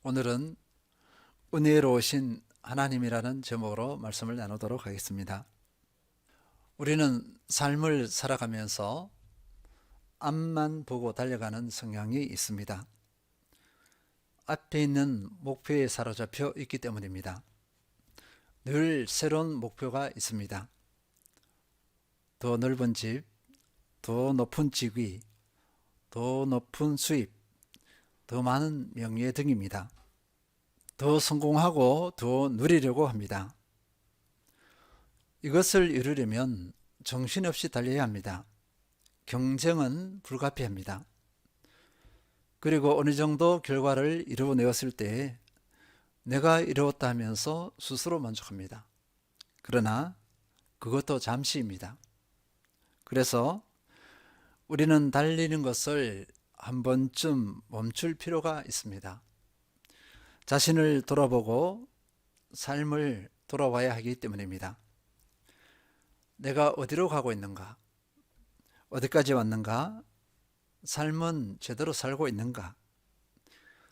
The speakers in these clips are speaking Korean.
오늘은 은혜로우신 하나님이라는 제목으로 말씀을 나누도록 하겠습니다. 우리는 삶을 살아가면서 앞만 보고 달려가는 성향이 있습니다. 앞에 있는 목표에 사로잡혀 있기 때문입니다. 늘 새로운 목표가 있습니다. 더 넓은 집, 더 높은 직위, 더 높은 수입, 더 많은 명예 등입니다. 더 성공하고 더 누리려고 합니다. 이것을 이루려면 정신없이 달려야 합니다. 경쟁은 불가피합니다. 그리고 어느 정도 결과를 이루어내었을 때 내가 이루었다 하면서 스스로 만족합니다. 그러나 그것도 잠시입니다. 그래서 우리는 달리는 것을 한 번쯤 멈출 필요가 있습니다. 자신을 돌아보고 삶을 돌아봐야 하기 때문입니다. 내가 어디로 가고 있는가? 어디까지 왔는가? 삶은 제대로 살고 있는가?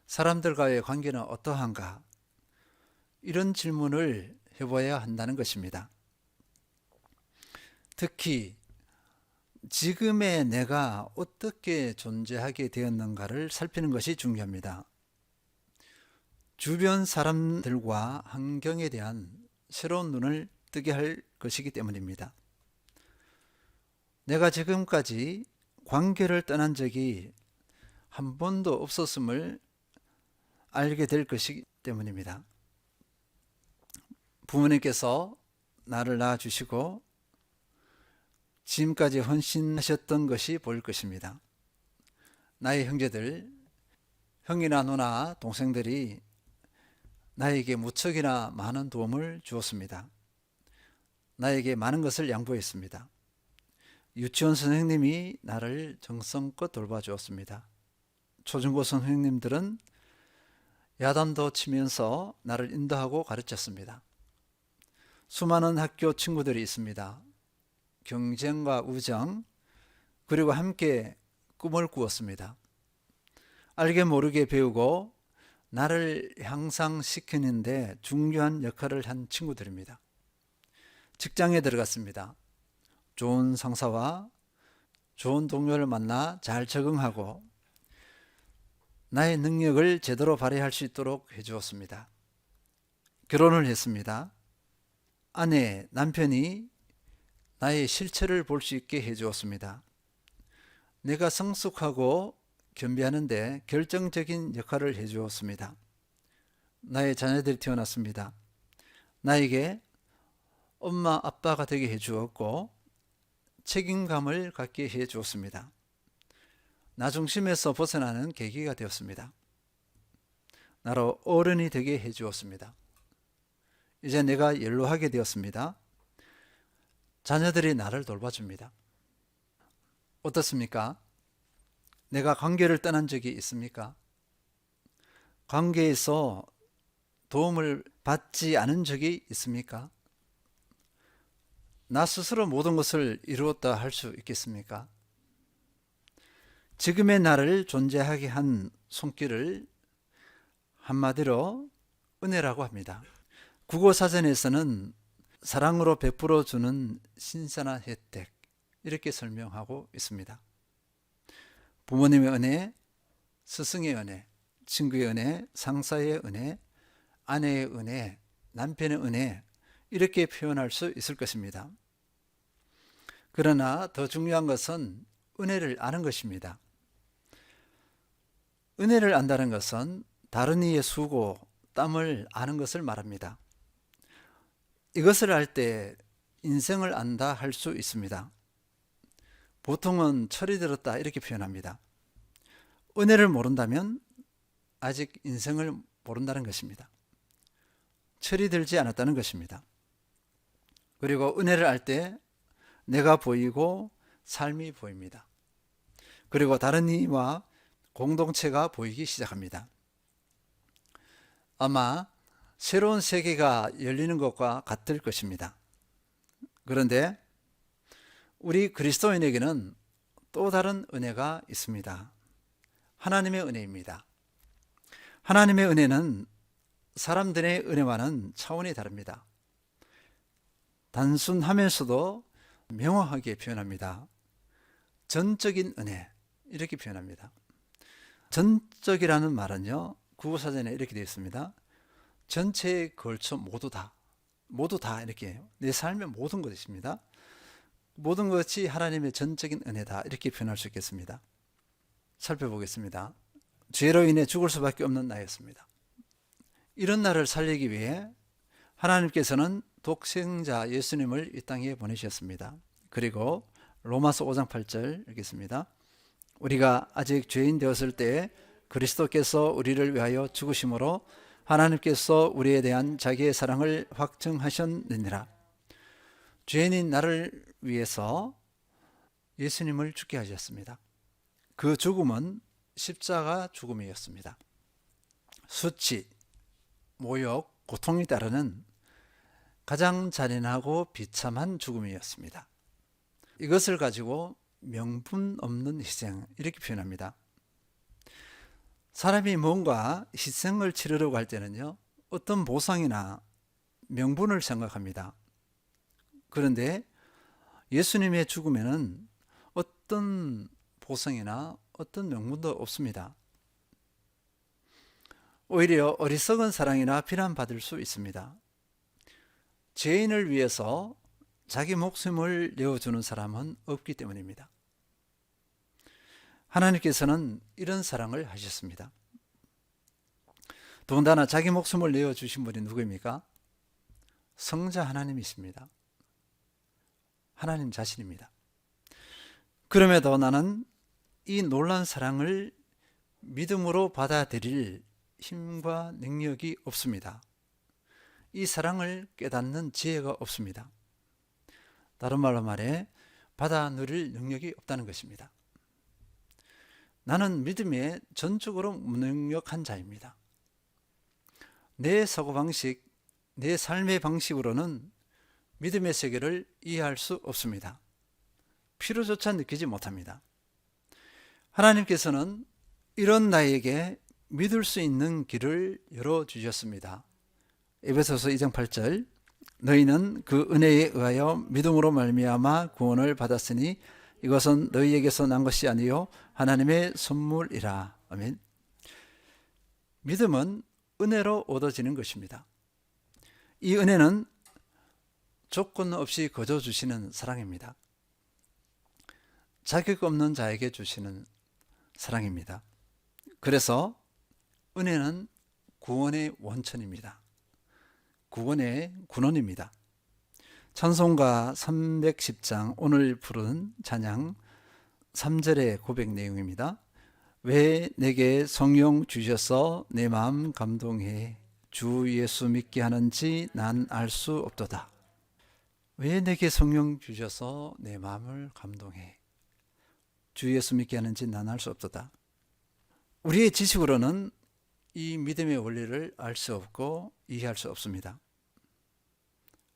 사람들과의 관계는 어떠한가? 이런 질문을 해봐야 한다는 것입니다. 특히 지금의 내가 어떻게 존재하게 되었는가를 살피는 것이 중요합니다. 주변 사람들과 환경에 대한 새로운 눈을 뜨게 할 것이기 때문입니다. 내가 지금까지 관계를 떠난 적이 한 번도 없었음을 알게 될 것이기 때문입니다. 부모님께서 나를 낳아주시고 지금까지 헌신하셨던 것이 보일 것입니다. 나의 형제들, 형이나 누나, 동생들이 나에게 무척이나 많은 도움을 주었습니다. 나에게 많은 것을 양보했습니다. 유치원 선생님이 나를 정성껏 돌봐주었습니다. 초중고 선생님들은 야단도 치면서 나를 인도하고 가르쳤습니다. 수많은 학교 친구들이 있습니다. 경쟁과 우정, 그리고 함께 꿈을 꾸었습니다. 알게 모르게 배우고 나를 향상시키는데 중요한 역할을 한 친구들입니다. 직장에 들어갔습니다. 좋은 상사와 좋은 동료를 만나 잘 적응하고 나의 능력을 제대로 발휘할 수 있도록 해주었습니다. 결혼을 했습니다. 아내, 남편이 나의 실체를 볼 수 있게 해주었습니다. 내가 성숙하고 겸비하는데 결정적인 역할을 해주었습니다. 나의 자녀들이 태어났습니다. 나에게 엄마, 아빠가 되게 해주었고 책임감을 갖게 해주었습니다. 나 중심에서 벗어나는 계기가 되었습니다. 나로 어른이 되게 해주었습니다. 이제 내가 연로하게 되었습니다. 자녀들이 나를 돌봐줍니다. 어떻습니까? 내가 관계를 떠난 적이 있습니까? 관계에서 도움을 받지 않은 적이 있습니까? 나 스스로 모든 것을 이루었다 할 수 있겠습니까? 지금의 나를 존재하게 한 손길을 한마디로 은혜라고 합니다. 국어사전에서는 사랑으로 베풀어 주는 신선한 혜택, 이렇게 설명하고 있습니다. 부모님의 은혜, 스승의 은혜, 친구의 은혜, 상사의 은혜, 아내의 은혜, 남편의 은혜, 이렇게 표현할 수 있을 것입니다. 그러나 더 중요한 것은 은혜를 아는 것입니다. 은혜를 안다는 것은 다른 이의 수고, 땀을 아는 것을 말합니다. 이것을 알 때 인생을 안다 할 수 있습니다. 보통은 철이 들었다 이렇게 표현합니다. 은혜를 모른다면 아직 인생을 모른다는 것입니다. 철이 들지 않았다는 것입니다. 그리고 은혜를 알 때 내가 보이고 삶이 보입니다. 그리고 다른 이와 공동체가 보이기 시작합니다. 아마 새로운 세계가 열리는 것과 같을 것입니다. 그런데 우리 그리스도인에게는 또 다른 은혜가 있습니다. 하나님의 은혜입니다. 하나님의 은혜는 사람들의 은혜와는 차원이 다릅니다. 단순하면서도 명확하게 표현합니다. 전적인 은혜, 이렇게 표현합니다. 전적이라는 말은요, 국어사전에 이렇게 되어 있습니다. 전체에 걸쳐 모두 다 이렇게 내 삶의 모든 것입니다. 모든 것이 하나님의 전적인 은혜다, 이렇게 표현할 수 있겠습니다. 살펴보겠습니다. 죄로 인해 죽을 수밖에 없는 나였습니다. 이런 나를 살리기 위해 하나님께서는 독생자 예수님을 이 땅에 보내셨습니다. 그리고 로마서 5장 8절 읽겠습니다. 우리가 아직 죄인 되었을 때에 그리스도께서 우리를 위하여 죽으심으로 하나님께서 우리에 대한 자기의 사랑을 확증하셨느니라. 죄인인 나를 위해서 예수님을 죽게 하셨습니다. 그 죽음은 십자가 죽음이었습니다. 수치, 모욕, 고통이 따르는 가장 잔인하고 비참한 죽음이었습니다. 이것을 가지고 명분 없는 희생, 이렇게 표현합니다. 사람이 뭔가 희생을 치르려고 할 때는요, 어떤 보상이나 명분을 생각합니다. 그런데 예수님의 죽음에는 어떤 보상이나 어떤 명분도 없습니다. 오히려 어리석은 사랑이나 비난받을 수 있습니다. 죄인을 위해서 자기 목숨을 내어주는 사람은 없기 때문입니다. 하나님께서는 이런 사랑을 하셨습니다. 더군다나 자기 목숨을 내어주신 분이 누구입니까? 성자 하나님이십니다. 하나님 자신입니다. 그럼에도 나는 이 놀라운 사랑을 믿음으로 받아들일 힘과 능력이 없습니다. 이 사랑을 깨닫는 지혜가 없습니다. 다른 말로 말해 받아 누릴 능력이 없다는 것입니다. 나는 믿음에 전적으로 무능력한 자입니다. 내 사고방식, 내 삶의 방식으로는 믿음의 세계를 이해할 수 없습니다. 필요조차 느끼지 못합니다. 하나님께서는 이런 나에게 믿을 수 있는 길을 열어주셨습니다. 에베소서 2장 8절, 너희는 그 은혜에 의하여 믿음으로 말미암아 구원을 받았으니 이것은 너희에게서 난 것이 아니요 하나님의 선물이라. 아멘. 믿음은 은혜로 얻어지는 것입니다. 이 은혜는 조건 없이 거저 주시는 사랑입니다. 자격 없는 자에게 주시는 사랑입니다. 그래서 은혜는 구원의 원천입니다. 구원의 근원입니다. 찬송가 310장 오늘 부른 찬양 3절의 고백 내용입니다. 왜 내게 성령 주셔서 내 마음 감동해 주 예수 믿게 하는지 난 알 수 없도다. 왜 내게 성령 주셔서 내 마음을 감동해 주 예수 믿게 하는지 난 알 수 없도다. 우리의 지식으로는 이 믿음의 원리를 알 수 없고 이해할 수 없습니다.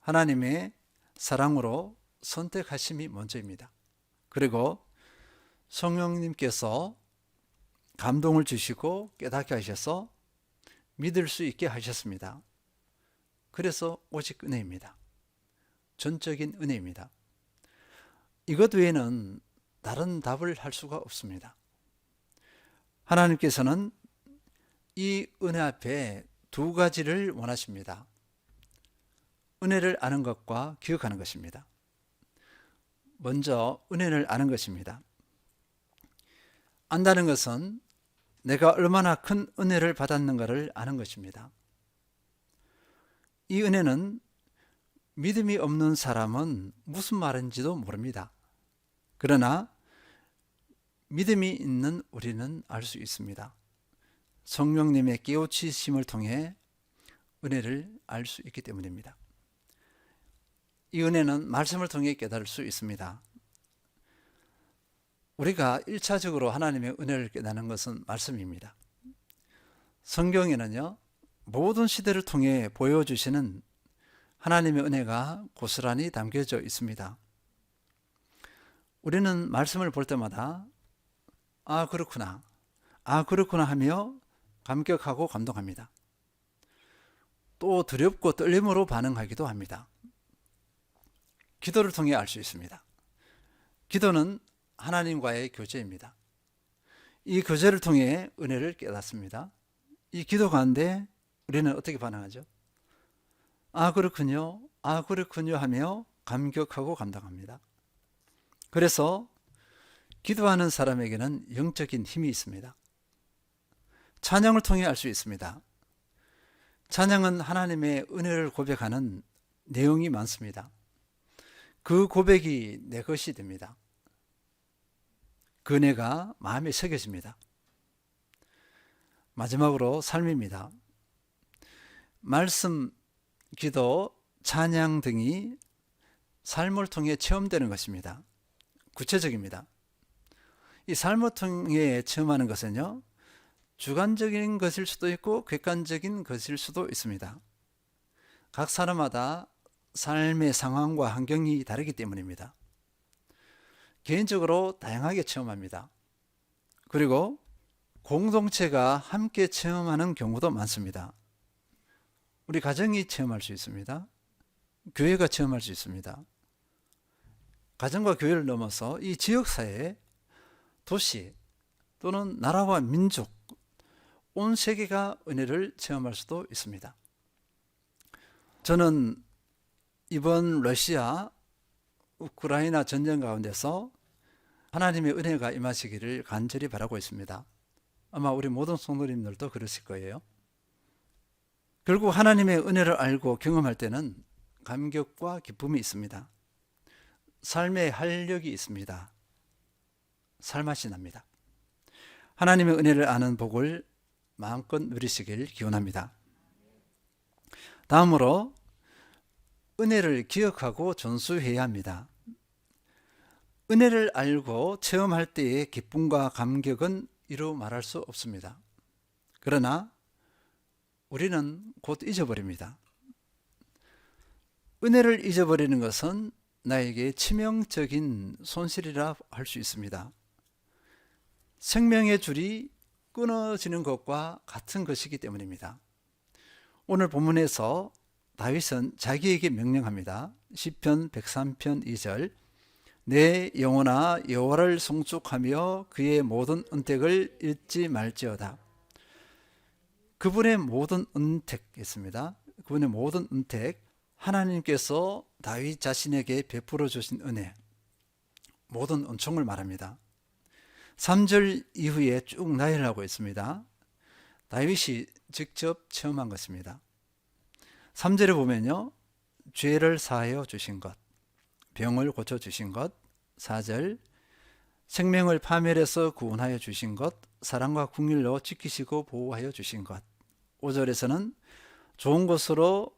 하나님의 사랑으로 선택하심이 먼저입니다. 그리고 성령님께서 감동을 주시고 깨닫게 하셔서 믿을 수 있게 하셨습니다. 그래서 오직 은혜입니다. 전적인 은혜입니다. 이것 외에는 다른 답을 할 수가 없습니다. 하나님께서는 이 은혜 앞에 두 가지를 원하십니다. 은혜를 아는 것과 기억하는 것입니다. 먼저 은혜를 아는 것입니다. 안다는 것은 내가 얼마나 큰 은혜를 받았는가를 아는 것입니다. 이 은혜는 믿음이 없는 사람은 무슨 말인지도 모릅니다. 그러나 믿음이 있는 우리는 알 수 있습니다. 성령님의 깨우치심을 통해 은혜를 알 수 있기 때문입니다. 이 은혜는 말씀을 통해 깨달을 수 있습니다. 우리가 1차적으로 하나님의 은혜를 깨닫는 것은 말씀입니다. 성경에는요, 모든 시대를 통해 보여주시는 하나님의 은혜가 고스란히 담겨져 있습니다. 우리는 말씀을 볼 때마다 그렇구나 하며 감격하고 감동합니다. 또 두렵고 떨림으로 반응하기도 합니다. 기도를 통해 알 수 있습니다. 기도는 하나님과의 교제입니다. 이 교제를 통해 은혜를 깨닫습니다. 이 기도 가운데 우리는 어떻게 반응하죠? 아 그렇군요, 아 그렇군요 하며 감격하고 감당합니다. 그래서 기도하는 사람에게는 영적인 힘이 있습니다. 찬양을 통해 알 수 있습니다. 찬양은 하나님의 은혜를 고백하는 내용이 많습니다. 그 고백이 내 것이 됩니다. 그 은혜가 마음에 새겨집니다. 마지막으로 삶입니다. 말씀, 기도, 찬양 등이 삶을 통해 체험되는 것입니다. 구체적입니다. 이 삶을 통해 체험하는 것은요, 주관적인 것일 수도 있고 객관적인 것일 수도 있습니다. 각 사람마다 삶의 상황과 환경이 다르기 때문입니다. 개인적으로 다양하게 체험합니다. 그리고 공동체가 함께 체험하는 경우도 많습니다. 우리 가정이 체험할 수 있습니다. 교회가 체험할 수 있습니다. 가정과 교회를 넘어서 이 지역사회, 도시 또는 나라와 민족, 온 세계가 은혜를 체험할 수도 있습니다. 저는 이번 러시아, 우크라이나 전쟁 가운데서 하나님의 은혜가 임하시기를 간절히 바라고 있습니다. 아마 우리 모든 성도님들도 그러실 거예요. 결국 하나님의 은혜를 알고 경험할 때는 감격과 기쁨이 있습니다. 삶의 활력이 있습니다. 살맛이 납니다. 하나님의 은혜를 아는 복을 마음껏 누리시길 기원합니다. 다음으로 은혜를 기억하고 전수해야 합니다. 은혜를 알고 체험할 때의 기쁨과 감격은 이루 말할 수 없습니다. 그러나 우리는 곧 잊어버립니다. 은혜를 잊어버리는 것은 나에게 치명적인 손실이라 할 수 있습니다. 생명의 줄이 끊어지는 것과 같은 것이기 때문입니다. 오늘 본문에서 다윗은 자기에게 명령합니다. 시편 103편 2절, 내 영혼아 여호와를 송축하며 그의 모든 은택을 잊지 말지어다. 그분의 모든 은택 있습니다. 그분의 모든 은택, 하나님께서 다윗 자신에게 베풀어 주신 은혜, 모든 은총을 말합니다. 3절 이후에 쭉 나열을 하고 있습니다. 다윗이 직접 체험한 것입니다. 3절에 보면요, 죄를 사하여 주신 것, 병을 고쳐 주신 것, 4절 생명을 파멸해서 구원하여 주신 것, 사랑과 긍휼로 지키시고 보호하여 주신 것, 5절에서는 좋은 것으로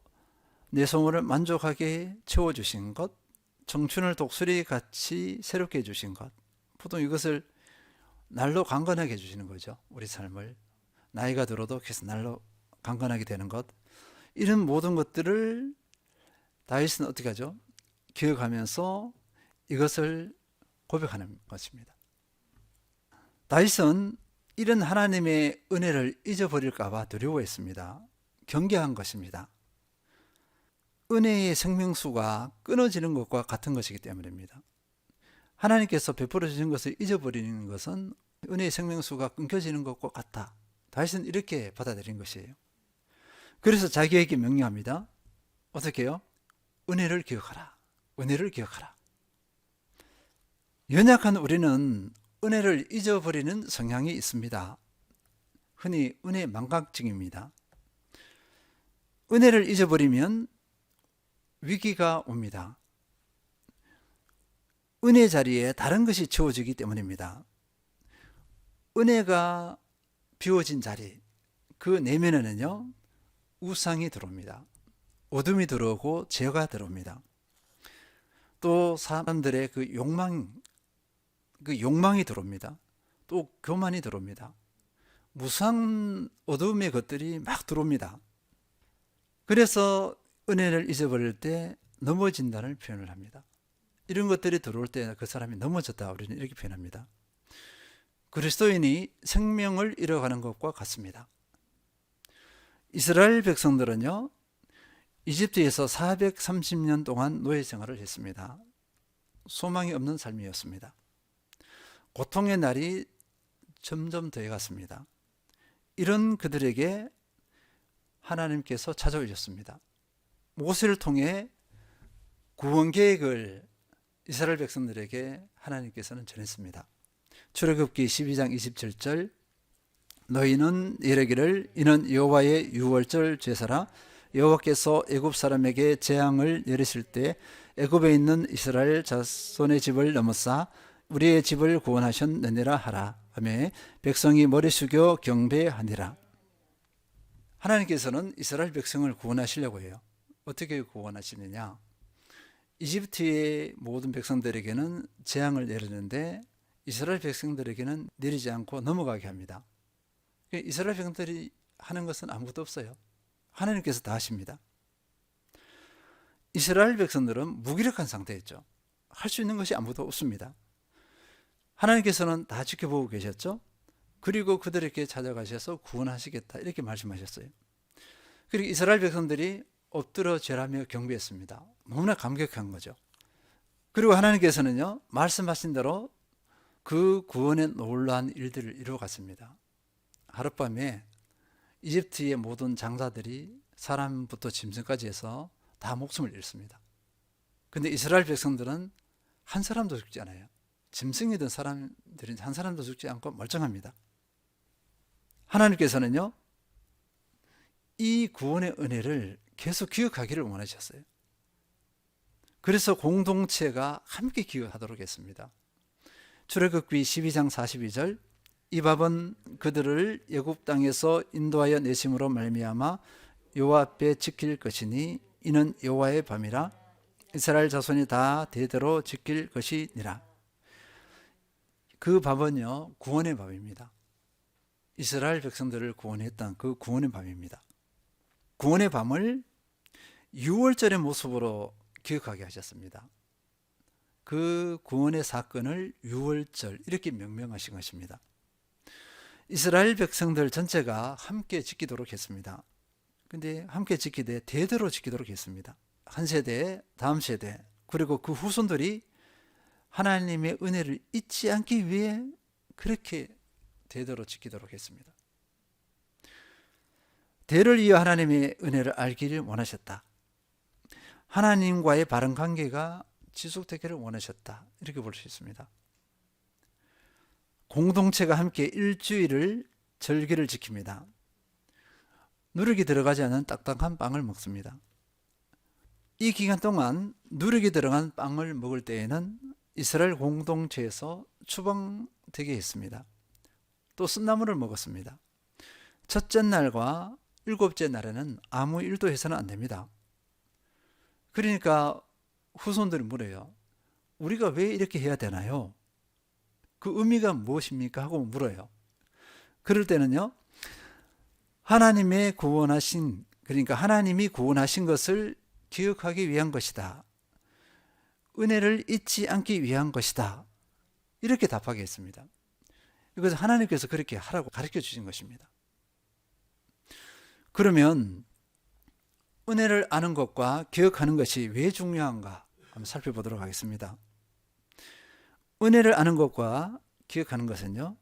내 소원을 만족하게 채워주신 것, 청춘을 독수리 같이 새롭게 해주신 것, 보통 이것을 날로 강건하게 해주시는 거죠. 우리 삶을 나이가 들어도 계속 날로 강건하게 되는 것, 이런 모든 것들을 다윗은 어떻게 하죠? 기억하면서 이것을 고백하는 것입니다. 다윗은 이런 하나님의 은혜를 잊어버릴까 봐 두려워했습니다. 경계한 것입니다. 은혜의 생명수가 끊어지는 것과 같은 것이기 때문입니다. 하나님께서 베풀어 주신 것을 잊어버리는 것은 은혜의 생명수가 끊겨지는 것과 같다. 다윗은 이렇게 받아들인 것이에요. 그래서 자기에게 명령합니다. 어떻게 해요? 은혜를 기억하라. 은혜를 기억하라. 연약한 우리는 은혜를 잊어버리는 성향이 있습니다. 흔히 은혜 망각증입니다. 은혜를 잊어버리면 위기가 옵니다. 은혜 자리에 다른 것이 채워지기 때문입니다. 은혜가 비워진 자리, 그 내면에는요, 우상이 들어옵니다. 어둠이 들어오고 죄가 들어옵니다. 또 사람들의 그 욕망이 들어옵니다. 또 교만이 들어옵니다. 무수한 어둠의 것들이 막 들어옵니다. 그래서 은혜를 잊어버릴 때 넘어진다는 표현을 합니다. 이런 것들이 들어올 때 그 사람이 넘어졌다, 우리는 이렇게 표현합니다. 그리스도인이 생명을 잃어가는 것과 같습니다. 이스라엘 백성들은요, 이집트에서 430년 동안 노예 생활을 했습니다. 소망이 없는 삶이었습니다. 고통의 날이 점점 더해갔습니다. 이런 그들에게 하나님께서 찾아오셨습니다. 모세를 통해 구원 계획을 이스라엘 백성들에게 하나님께서는 전했습니다. 출애굽기 12장 27절, 너희는 이르기를 이는 여호와의 유월절 제사라. 여호와께서 애굽 사람에게 재앙을 내리실 때 애굽에 있는 이스라엘 자손의 집을 넘어사 우리의 집을 구원하셨느니라 하라 하며 백성이 머리 숙여 경배하니라. 하나님께서는 이스라엘 백성을 구원하시려고 해요. 어떻게 구원하시느냐? 이집트의 모든 백성들에게는 재앙을 내리는데 이스라엘 백성들에게는 내리지 않고 넘어가게 합니다. 이스라엘 백성들이 하는 것은 아무것도 없어요. 하나님께서 다 하십니다. 이스라엘 백성들은 무기력한 상태였죠. 할 수 있는 것이 아무것도 없습니다. 하나님께서는 다 지켜보고 계셨죠. 그리고 그들에게 찾아가셔서 구원하시겠다 이렇게 말씀하셨어요. 그리고 이스라엘 백성들이 엎드려 절하며 경배했습니다. 너무나 감격한 거죠. 그리고 하나님께서는요, 말씀하신 대로 그 구원의 놀라운 일들을 이루어갔습니다. 하룻밤에 이집트의 모든 장자들이 사람부터 짐승까지 해서 다 목숨을 잃습니다. 근데 이스라엘 백성들은 한 사람도 죽지 않아요. 짐승이든 사람들은 한 사람도 죽지 않고 멀쩡합니다. 하나님께서는요, 이 구원의 은혜를 계속 기억하기를 원하셨어요. 그래서 공동체가 함께 기억하도록 했습니다. 출애굽기 12장 42절, 이 밥은 그들을 애굽 땅에서 인도하여 내심으로 말미암아 여호와 앞에 지킬 것이니 이는 여호와의 밤이라. 이스라엘 자손이 다 대대로 지킬 것이니라. 그 밤은요, 구원의 밤입니다. 이스라엘 백성들을 구원했던 그 구원의 밤입니다. 구원의 밤을 유월절의 모습으로 기억하게 하셨습니다. 그 구원의 사건을 유월절 이렇게 명명하신 것입니다. 이스라엘 백성들 전체가 함께 지키도록 했습니다. 근데 함께 지키되 대대로 지키도록 했습니다. 한 세대, 다음 세대, 그리고 그 후손들이 하나님의 은혜를 잊지 않기 위해 그렇게 대대로 지키도록 했습니다. 대를 이어 하나님의 은혜를 알기를 원하셨다. 하나님과의 바른 관계가 지속되기를 원하셨다. 이렇게 볼 수 있습니다. 공동체가 함께 일주일을 절기를 지킵니다. 누룩이 들어가지 않은 딱딱한 빵을 먹습니다. 이 기간 동안 누룩이 들어간 빵을 먹을 때에는 이스라엘 공동체에서 추방되게 했습니다. 또 쓴나물을 먹었습니다. 첫째 날과 일곱째 날에는 아무 일도 해서는 안 됩니다. 그러니까 후손들이 물어요. 우리가 왜 이렇게 해야 되나요? 그 의미가 무엇입니까? 하고 물어요. 그럴 때는요, 하나님의 구원하신, 그러니까 하나님이 구원하신 것을 기억하기 위한 것이다. 은혜를 잊지 않기 위한 것이다. 이렇게 답하게 했습니다. 이것은 하나님께서 그렇게 하라고 가르쳐 주신 것입니다. 그러면 은혜를 아는 것과 기억하는 것이 왜 중요한가 한번 살펴보도록 하겠습니다. 은혜를 아는 것과 기억하는 것은요,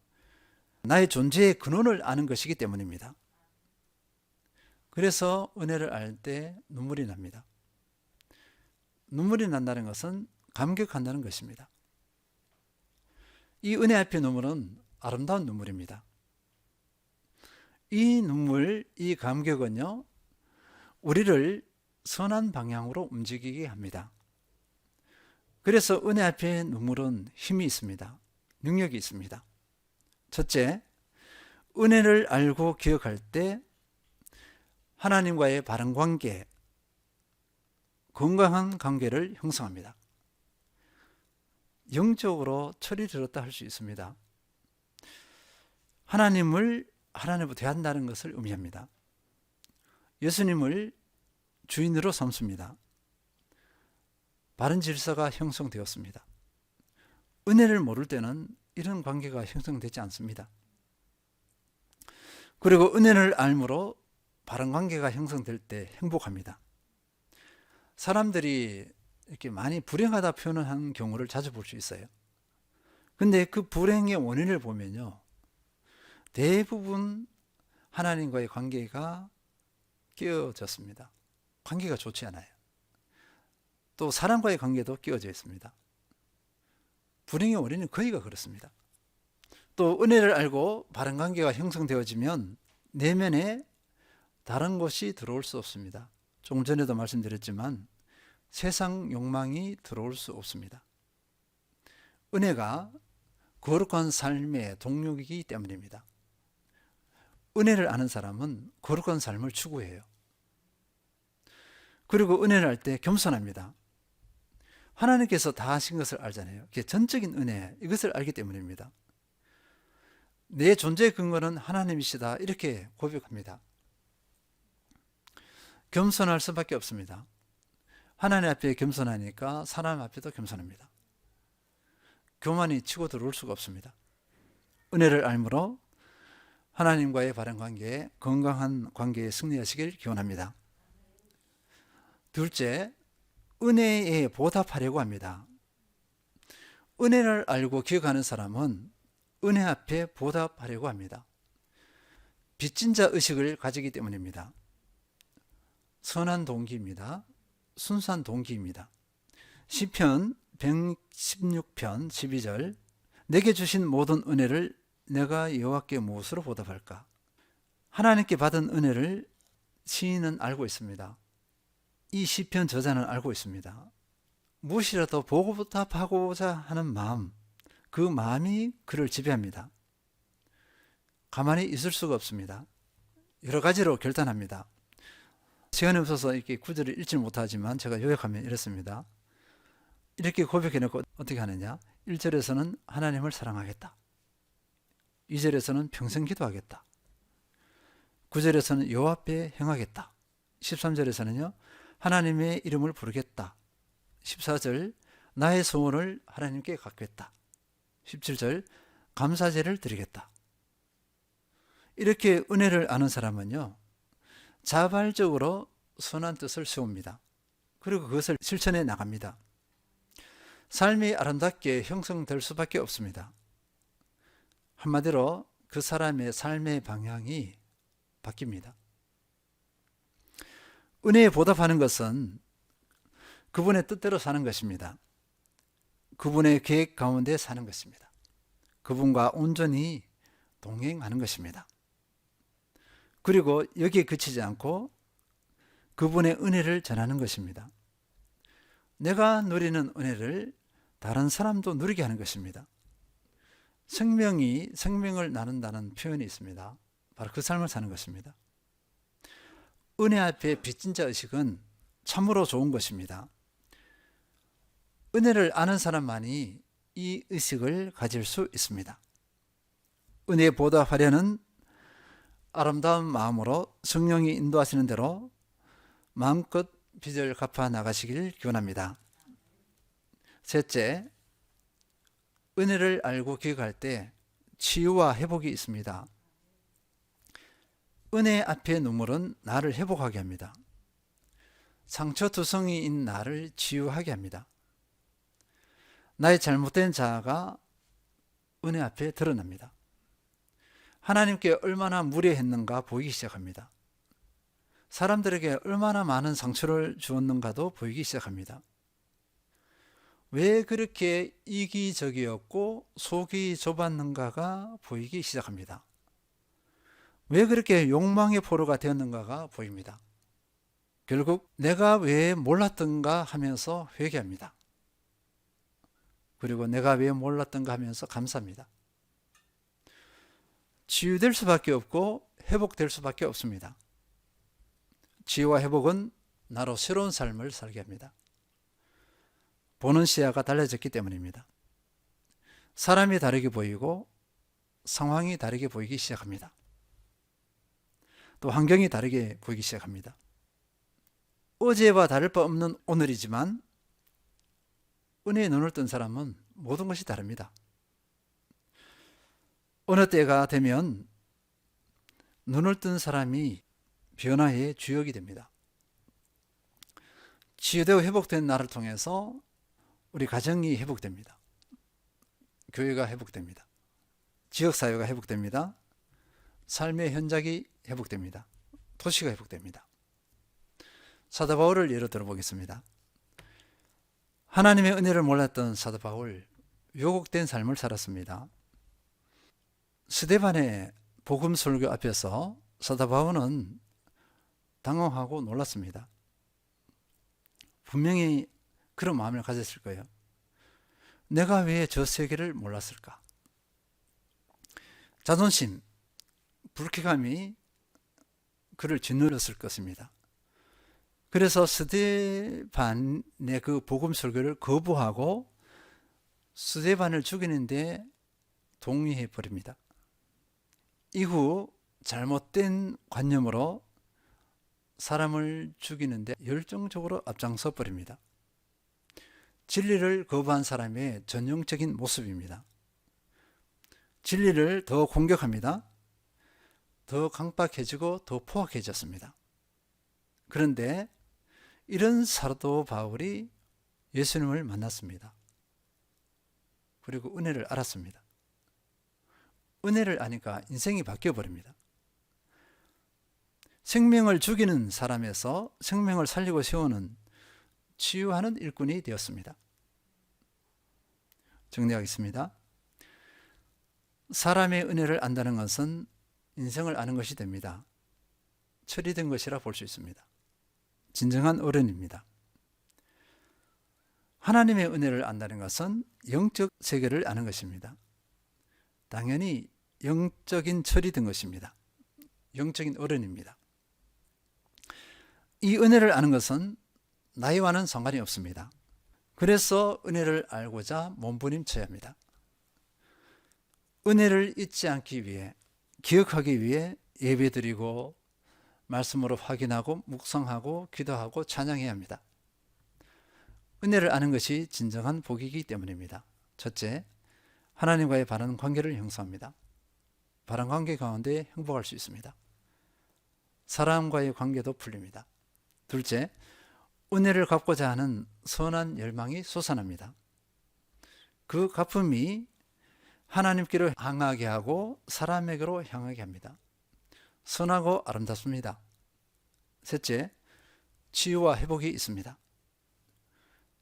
나의 존재의 근원을 아는 것이기 때문입니다. 그래서 은혜를 알 때 눈물이 납니다. 눈물이 난다는 것은 감격한다는 것입니다. 이 은혜 앞의 눈물은 아름다운 눈물입니다. 이 눈물, 이 감격은요, 우리를 선한 방향으로 움직이게 합니다. 그래서 은혜 앞에 눈물은 힘이 있습니다. 능력이 있습니다. 첫째, 은혜를 알고 기억할 때 하나님과의 바른 관계, 건강한 관계를 형성합니다. 영적으로 철이 들었다 할 수 있습니다. 하나님으로 대한다는 것을 의미합니다. 예수님을 주인으로 삼습니다. 바른 질서가 형성되었습니다. 은혜를 모를 때는 이런 관계가 형성되지 않습니다. 그리고 은혜를 알므로 바른 관계가 형성될 때 행복합니다. 사람들이 이렇게 많이 불행하다 표현하는 경우를 자주 볼 수 있어요. 근데 그 불행의 원인을 보면요, 대부분 하나님과의 관계가 깨어졌습니다. 관계가 좋지 않아요. 또 사람과의 관계도 깨어져 있습니다. 불행의 원인은 거의가 그렇습니다. 또 은혜를 알고 바른 관계가 형성되어지면 내면에 다른 것이 들어올 수 없습니다. 조금 전에도 말씀드렸지만 세상 욕망이 들어올 수 없습니다. 은혜가 거룩한 삶의 동력이기 때문입니다. 은혜를 아는 사람은 거룩한 삶을 추구해요. 그리고 은혜를 할 때 겸손합니다. 하나님께서 다 하신 것을 알잖아요. 그게 전적인 은혜, 이것을 알기 때문입니다. 내 존재의 근거는 하나님이시다, 이렇게 고백합니다. 겸손할 수밖에 없습니다. 하나님 앞에 겸손하니까 사람 앞에도 겸손합니다. 교만이 치고 들어올 수가 없습니다. 은혜를 알므로 하나님과의 바른 관계에, 건강한 관계에 승리하시길 기원합니다. 둘째, 은혜에 보답하려고 합니다. 은혜를 알고 기억하는 사람은 은혜 앞에 보답하려고 합니다. 빚진 자 의식을 가지기 때문입니다. 선한 동기입니다. 순수한 동기입니다. 시편 116편 12절, 내게 주신 모든 은혜를 내가 여호와께 무엇으로 보답할까? 하나님께 받은 은혜를 시인은 알고 있습니다. 이 시편 저자는 알고 있습니다. 무엇이라도 보답하고자 하는 마음, 그 마음이 그를 지배합니다. 가만히 있을 수가 없습니다. 여러 가지로 결단합니다. 시간이 없어서 이렇게 구절을 읽지 못하지만 제가 요약하면 이렇습니다. 이렇게 고백해놓고 어떻게 하느냐? 1절에서는 하나님을 사랑하겠다. 2절에서는 평생 기도하겠다. 9절에서는 여호와 앞에 행하겠다. 13절에서는요, 하나님의 이름을 부르겠다. 14절, 나의 소원을 하나님께 갖겠다. 17절, 감사제를 드리겠다. 이렇게 은혜를 아는 사람은요, 자발적으로 선한 뜻을 세웁니다. 그리고 그것을 실천해 나갑니다. 삶이 아름답게 형성될 수밖에 없습니다. 한마디로 그 사람의 삶의 방향이 바뀝니다. 은혜에 보답하는 것은 그분의 뜻대로 사는 것입니다. 그분의 계획 가운데 사는 것입니다. 그분과 온전히 동행하는 것입니다. 그리고 여기에 그치지 않고 그분의 은혜를 전하는 것입니다. 내가 누리는 은혜를 다른 사람도 누리게 하는 것입니다. 생명이 생명을 나눈다는 표현이 있습니다. 바로 그 삶을 사는 것입니다. 은혜 앞에 빚진 자 의식은 참으로 좋은 것입니다. 은혜를 아는 사람만이 이 의식을 가질 수 있습니다. 은혜에 보답하려는 아름다운 마음으로 성령이 인도하시는 대로 마음껏 빚을 갚아 나가시길 기원합니다. 셋째, 은혜를 알고 기억할 때 치유와 회복이 있습니다. 은혜 앞의 눈물은 나를 회복하게 합니다. 상처투성이인 나를 치유하게 합니다. 나의 잘못된 자아가 은혜 앞에 드러납니다. 하나님께 얼마나 무례했는가 보이기 시작합니다. 사람들에게 얼마나 많은 상처를 주었는가도 보이기 시작합니다. 왜 그렇게 이기적이었고 속이 좁았는가가 보이기 시작합니다. 왜 그렇게 욕망의 포로가 되었는가가 보입니다. 결국 내가 왜 몰랐던가 하면서 회개합니다. 그리고 내가 왜 몰랐던가 하면서 감사합니다. 치유될 수밖에 없고 회복될 수밖에 없습니다. 치유와 회복은 나로 새로운 삶을 살게 합니다. 보는 시야가 달라졌기 때문입니다. 사람이 다르게 보이고 상황이 다르게 보이기 시작합니다. 또 환경이 다르게 보이기 시작합니다. 어제와 다를 바 없는 오늘이지만 은혜의 눈을 뜬 사람은 모든 것이 다릅니다. 어느 때가 되면 눈을 뜬 사람이 변화의 주역이 됩니다. 치유되고 회복된 나를 통해서 우리 가정이 회복됩니다. 교회가 회복됩니다. 지역사회가 회복됩니다. 삶의 현장이 회복됩니다. 도시가 회복됩니다. 사도 바울을 예로 들어보겠습니다. 하나님의 은혜를 몰랐던 사도 바울, 왜곡된 삶을 살았습니다. 스데반의 복음 설교 앞에서 사도 바울은 당황하고 놀랐습니다. 분명히 그런 마음을 가졌을 거예요. 내가 왜 저 세계를 몰랐을까? 자존심, 불쾌감이 그를 짓눌렀을 것입니다. 그래서 스데반의 그 복음 설교를 거부하고 스데반을 죽이는데 동의해 버립니다. 이후 잘못된 관념으로 사람을 죽이는데 열정적으로 앞장서 버립니다. 진리를 거부한 사람의 전형적인 모습입니다. 진리를 더 공격합니다. 더 강박해지고 더 포악해졌습니다. 그런데 이런 사도 바울이 예수님을 만났습니다. 그리고 은혜를 알았습니다. 은혜를 아니까 인생이 바뀌어 버립니다. 생명을 죽이는 사람에서 생명을 살리고 세우는 치유하는 일꾼이 되었습니다. 정리하겠습니다. 사람의 은혜를 안다는 것은 인생을 아는 것이 됩니다. 처리된 것이라 볼 수 있습니다. 진정한 어른입니다. 하나님의 은혜를 안다는 것은 영적 세계를 아는 것입니다. 당연히 영적인 처리된 것입니다. 영적인 어른입니다. 이 은혜를 아는 것은 나이와는 상관이 없습니다. 그래서 은혜를 알고자 몸부림쳐야 합니다. 은혜를 잊지 않기 위해, 기억하기 위해 예배드리고 말씀으로 확인하고 묵상하고 기도하고 찬양해야 합니다. 은혜를 아는 것이 진정한 복이기 때문입니다. 첫째, 하나님과의 바른 관계를 형성합니다. 바른 관계 가운데 행복할 수 있습니다. 사람과의 관계도 풀립니다. 둘째, 은혜를 갚고자 하는 선한 열망이 솟아납니다. 그 갚음이 하나님께로 향하게 하고 사람에게로 향하게 합니다. 선하고 아름답습니다. 셋째, 치유와 회복이 있습니다.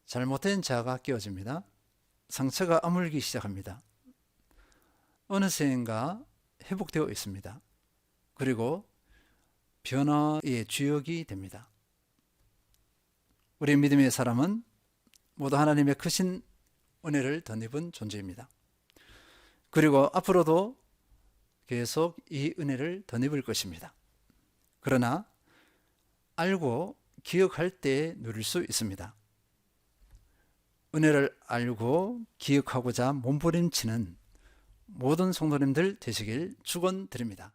잘못된 자아가 깨어집니다. 상처가 아물기 시작합니다. 어느새인가 회복되어 있습니다. 그리고 변화의 주역이 됩니다. 우리 믿음의 사람은 모두 하나님의 크신 은혜를 덧입은 존재입니다. 그리고 앞으로도 계속 이 은혜를 덧입을 것입니다. 그러나 알고 기억할 때 누릴 수 있습니다. 은혜를 알고 기억하고자 몸부림치는 모든 성도님들 되시길 축원드립니다.